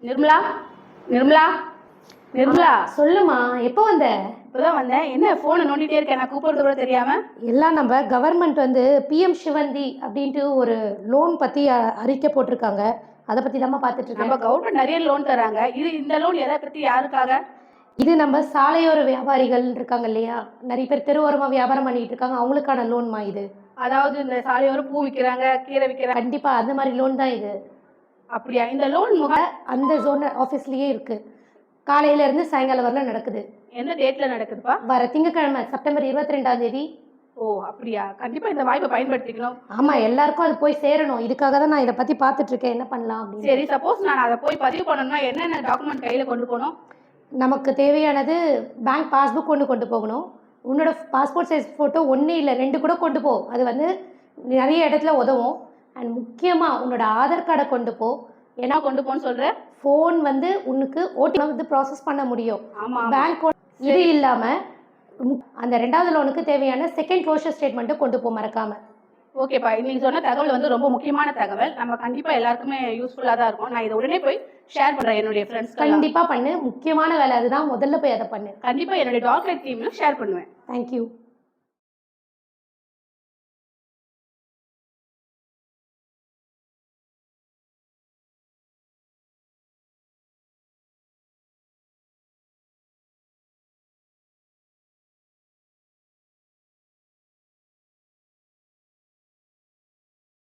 நிர்மலா நிர்மலா நிர்மலா சொல்லுமா, எப்போ வந்த? இப்போதான் வந்தேன். என்ன ஃபோனை நோண்டிட்டே இருக்கேன், நான் கூப்பிடுறது கூட தெரியாம. எல்லாம் நம்ம கவர்மெண்ட் வந்து பிஎம் சிவந்தி அப்படின்ட்டு ஒரு லோன் பற்றி அறிக்கை போட்டிருக்காங்க. அதை பற்றி தான் பார்த்துட்டு நம்ம இருக்கேன். கவர்மெண்ட் நிறைய லோன் தராங்க. இந்த லோன் எதை பத்தி, யாருக்காக? இது நம்ம சாலையோர வியாபாரிகள் இருக்காங்க இல்லையா, நிறைய பேர் தெருவோரமாக வியாபாரம் பண்ணிட்டு இருக்காங்க, அவங்களுக்கான லோன்மா இது. அதாவது இந்த சாலையோரம் பூ விற்கிறாங்க, கீரை விற்கிறாங்க. கண்டிப்பா அந்த மாதிரி லோன் தான் இது. அப்படியா? இந்த லோன் அந்த ஜோன் ஆஃபீஸ்லயே இருக்கு. காலையில இருந்து சாயங்காலம் வரலாம் நடக்குது. எந்த டேட்ல நடக்குதுப்பா? வர திங்கட்கிழமை செப்டம்பர் 22ஆம் தேதி. ஓ அப்படியா? கண்டிப்பா இந்த வாய்ப்பை பயன்படுத்திக்கணும். ஆமா, எல்லாருக்கும் அது போய் சேரணும். இதுக்காக தான் நான் இதை பத்தி பார்த்துட்டு இருக்கேன், என்ன பண்ணலாம் அப்படின்னு. சரி, சப்போஸ் நான் அதை போய் பதிவு பண்ணணும்னா என்னென்ன டாக்குமெண்ட் கையில கொண்டு போகணும்? நமக்கு தேவையானது பேங்க் பாஸ்புக் கொண்டு போகணும். உன்னோட பாஸ்போர்ட் சைஸ் ஃபோட்டோ 1 இல்லை 2 கூட கொண்டு போ. அது வந்து நிறைய இடத்துல உதவும். அண்ட் முக்கியமாக உன்னோட ஆதார் கார்டை கொண்டு போ. என்ன கொண்டு போன்னு சொல்கிறேன்? ஃபோன் வந்து உனக்கு ஓடிபி வந்து ப்ராசஸ் பண்ண முடியும். ஆமாம். பேங்க் இது இல்லாமல் அந்த 2வது லோனுக்கு தேவையான செகண்ட் க்ளோஷர் ஸ்டேட்மெண்ட்டை கொண்டு போ மறக்காமல். ஓகேப்பா, இன்னைக்கு சொன்ன தகவல் வந்து ரொம்ப முக்கியமான தகவல். நம்ம கண்டிப்பாக எல்லாருக்குமே யூஸ்ஃபுல்லாக தான் இருக்கும். நான் இதை உடனே போய் ஷேர் பண்ணுறேன் என்னுடைய ஃப்ரெண்ட்ஸ். கண்டிப்பாக பண்ணு, முக்கியமான வேலை அதுதான். முதல்ல போய் அதை பண்ணு. கண்டிப்பாக என்னுடைய டாக்டர் டீம்லையும் ஷேர் பண்ணுவேன். தேங்க்யூ.